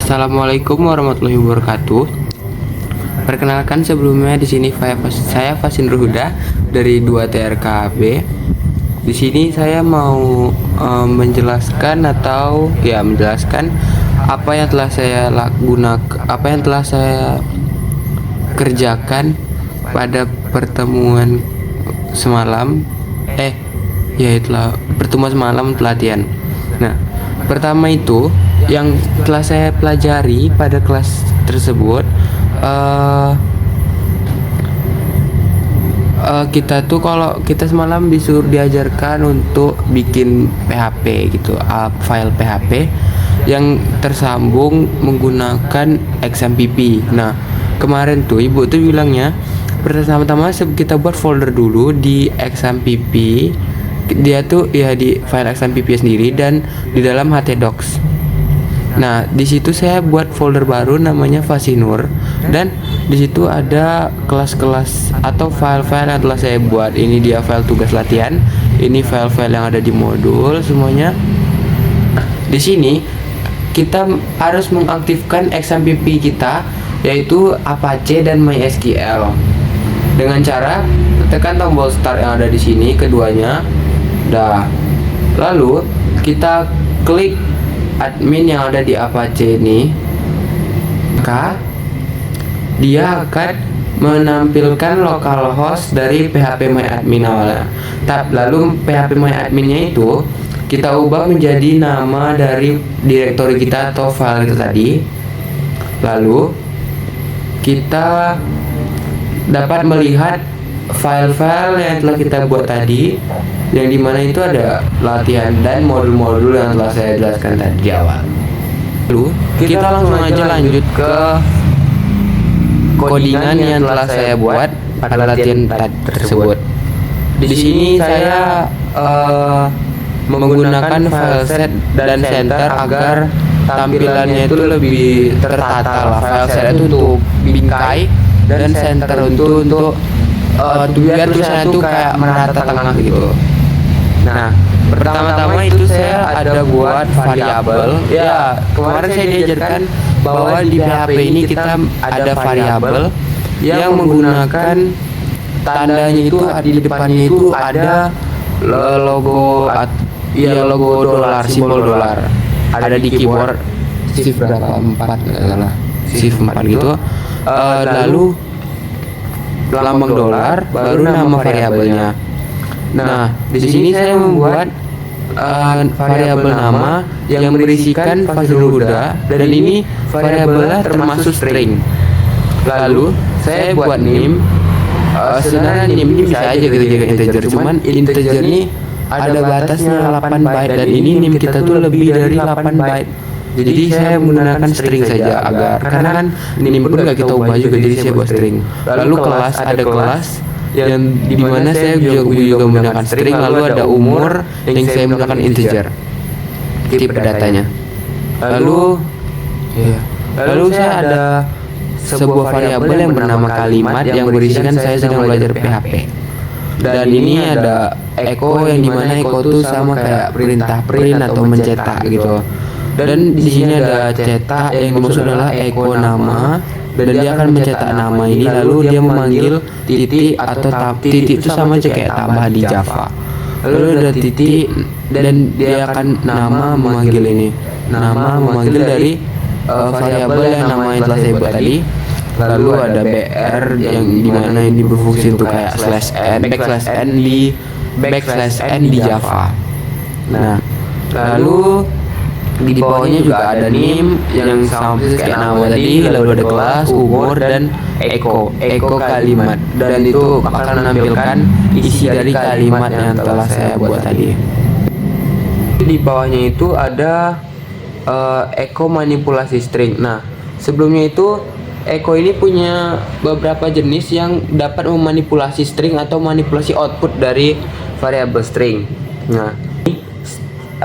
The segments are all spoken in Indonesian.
Assalamualaikum warahmatullahi wabarakatuh. Perkenalkan sebelumnya di sini saya Fasin Ruhuda dari 2TRKB. Di sini saya mau menjelaskan apa yang telah saya kerjakan pada pertemuan semalam. Itulah pertemuan semalam pelatihan. Nah, pertama itu yang telah saya pelajari pada kelas tersebut, kalau kita semalam diajarkan untuk bikin PHP gitu, file PHP yang tersambung menggunakan XMPP. Nah, kemarin tuh ibu tuh bilangnya pertama-tama kita buat folder dulu di XMPP. Dia tuh ya di file XMPP sendiri dan di dalam htdocs. Nah, di situ saya buat folder baru namanya Fasinur, dan di situ ada kelas-kelas atau file-file yang telah saya buat. Ini dia file tugas latihan, ini file-file yang ada di modul semuanya. Di sini kita harus mengaktifkan XMPP kita, yaitu Apache dan MySQL, dengan cara tekan tombol start yang ada di sini keduanya. Lalu kita klik admin yang ada di Apache ini, maka dia akan menampilkan localhost dari phpMyAdmin awalnya. Lalu phpMyAdminnya itu kita ubah menjadi nama dari direktori kita atau file itu tadi. Lalu kita dapat melihat file-file yang telah kita buat tadi, yang dimana itu ada latihan dan modul-modul yang telah saya jelaskan tadi di awal. Lalu kita langsung aja lanjut ke codingan yang telah saya buat pada latihan tersebut. Di sini saya menggunakan file set dan center agar tampilannya itu lebih tertata lah. File set itu untuk bingkai dan center untuk biar tulisannya itu kayak merata tengah gitu. Nah, pertama-tama itu saya ada buat variabel. Ya, kemarin saya diajarkan bahwa di PHP ini kita ada variabel yang menggunakan tandanya itu di depannya itu ada logo dolar, simbol dolar. Ada di keyboard shift berapa? 4 shift 4 gitu. Lalu lambang dolar, baru nama variabelnya. Nah, di sini saya membuat variabel nama yang berisikan Fasin Ruhuda, dan ini variabelnya termasuk string. Lalu saya buat name. Sebenarnya name ini bisa aja kita jaga integer, cuman integer ini ada batasnya 8 byte, dan ini name kita tuh lebih dari 8 byte. Jadi saya menggunakan string saja karena kan name pun gak kita ubah juga, jadi saya buat string. Lalu ada kelas yang dimana saya juga menggunakan string. Lalu ada umur yang saya menggunakan integer, tipe datanya. Lalu saya ada sebuah variabel yang bernama kalimat yang berisikan saya sedang belajar PHP. Dan ini ada echo yang dimana echo itu sama kayak perintah print atau mencetak gitu. Dan di sini ada cetak yang dimaksud adalah echo nama, dan dia akan mencetak nama ini. Lalu dia memanggil titik atau titik itu sama aja kayak tambah di Java. Lalu ada titik dan dia akan memanggil dari variabel yang nama yang telah saya buat tadi. Lalu ada br yang dimana ini berfungsi untuk kayak /n di Java. Nah, lalu di bawahnya juga ada name yang sama kayak nama tadi. Lalu ada kelas, umur, dan echo kalimat, dan itu akan menampilkan isi dari kalimat yang telah saya buat tadi. Di bawahnya itu ada echo manipulasi string. Nah, sebelumnya itu echo ini punya beberapa jenis yang dapat memanipulasi string atau manipulasi output dari variabel string. Nah,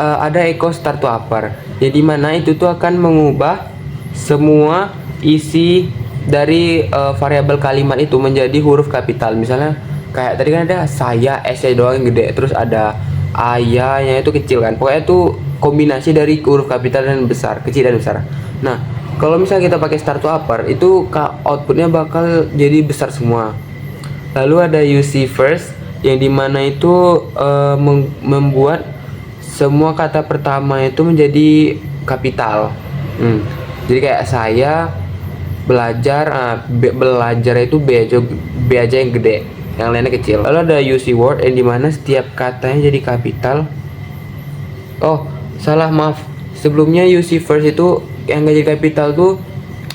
ada echo start to upper, jadi mana itu tuh akan mengubah semua isi dari variabel kalimat itu menjadi huruf kapital. Misalnya kayak tadi kan ada saya, S-nya doang yang gede, terus ada ayahnya itu kecil kan. Pokoknya itu kombinasi dari huruf kapital dan besar, kecil dan besar. Nah, kalau misalnya kita pakai start to upper itu outputnya bakal jadi besar semua. Lalu ada UC first yang dimana itu membuat semua kata pertama itu menjadi kapital. Jadi kayak saya belajar, belajar itu B aja yang gede, yang lainnya kecil. Lalu ada UC word yang dimana setiap katanya jadi kapital. Oh salah, maaf, sebelumnya UC first itu yang gak jadi kapital tuh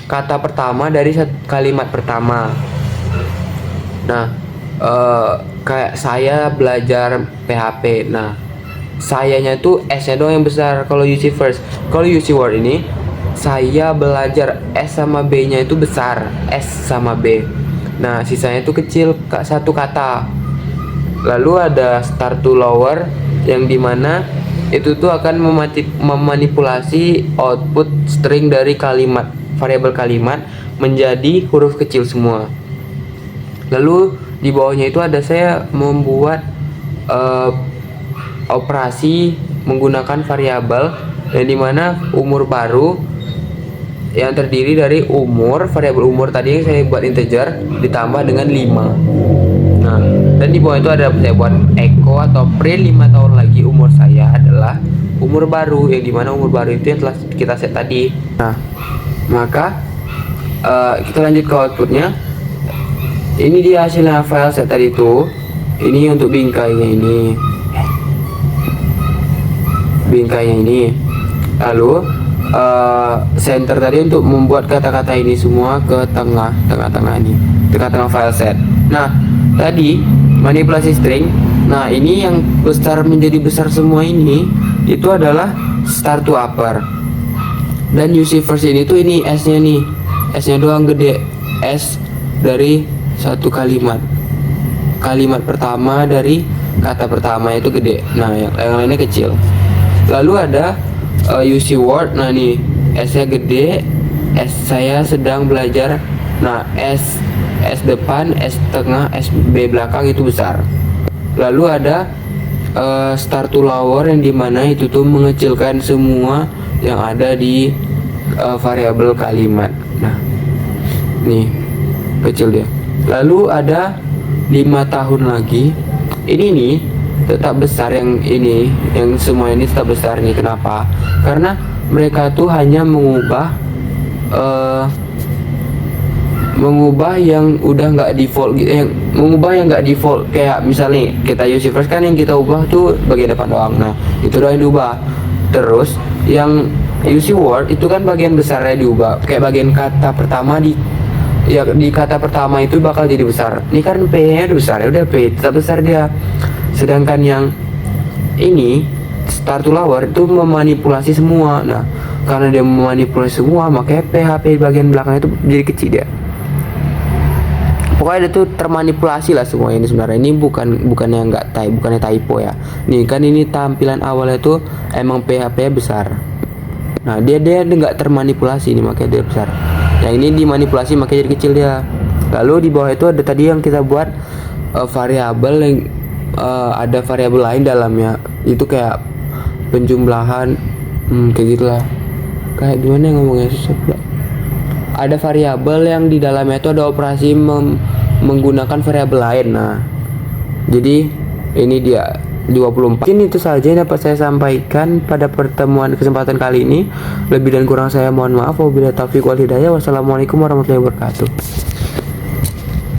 kata pertama dari kalimat pertama. Nah kayak saya belajar PHP, nah sayanya tuh S nya doang yang besar kalau UC first. Kalau UC word ini saya belajar, S sama B nya itu besar, S sama B. Nah sisanya itu kecil, satu kata. Lalu ada start to lower yang dimana itu tuh akan memanipulasi output string dari kalimat, variabel kalimat menjadi huruf kecil semua. Lalu di bawahnya itu ada saya membuat operasi menggunakan variabel yang dimana umur baru yang terdiri dari umur, variabel umur tadi yang saya buat integer ditambah dengan 5. Nah, dan di bawah itu ada saya buat echo atau print 5 tahun lagi umur saya adalah umur baru, yang dimana umur baru itu yang telah kita set tadi. Nah, maka kita lanjut ke outputnya. Ini dia hasilnya file set tadi itu. Ini untuk bingkainya ini. Lalu center tadi untuk membuat kata-kata ini semua ke tengah-tengah ini, tengah-tengah file set. Nah, tadi manipulasi string. Nah, ini yang besar menjadi besar semua ini itu adalah start to upper. Dan UC first ini tuh ini S-nya nih. S-nya doang gede. S dari satu kalimat. Kalimat pertama dari kata pertama itu gede. Nah, yang lainnya kecil. Lalu ada UC word. Nah nih S nya gede, S saya sedang belajar. Nah S depan, S tengah, S B belakang itu besar. Lalu ada start to lower yang dimana itu tuh mengecilkan semua yang ada di variabel kalimat. Nah nih kecil dia. Lalu ada 5 tahun lagi. Ini nih tetap besar, yang ini, yang semua ini tetap besar nih. Kenapa? Karena mereka tuh hanya mengubah yang udah nggak default gitu, mengubah yang nggak default. Kayak misalnya kita UC first kan yang kita ubah tuh bagian depan doang. Nah itu doang yang diubah. Terus yang UC word itu kan bagian besarnya diubah. Kayak bagian kata pertama di kata pertama itu bakal jadi besar. Ini kan P nya besar, ya udah P tetap besar dia. Sedangkan yang ini start to lower itu memanipulasi semua. Nah karena dia memanipulasi semua, makanya PHP bagian belakang itu jadi kecil dia. Pokoknya itu termanipulasi lah semua ini sebenarnya. Ini bukannya bukannya typo ya. Nih kan ini tampilan awalnya itu emang PHP besar. Nah dia nggak termanipulasi ini, makanya dia besar. Yang ini dimanipulasi makanya jadi kecil dia. Lalu di bawah itu ada tadi yang kita buat variabel yang ada variabel lain dalamnya. Itu kayak penjumlahan, kayak gitulah. Kayak gimana ngomongnya, susah pula. Ada variabel yang di dalamnya itu ada operasi menggunakan variabel lain. Nah jadi ini dia 24. Mungkin itu saja yang dapat saya sampaikan pada pertemuan kesempatan kali ini. Lebih dan kurang saya mohon maaf. Wabillahi taufiq wal hidayah. Wassalamualaikum warahmatullahi wabarakatuh.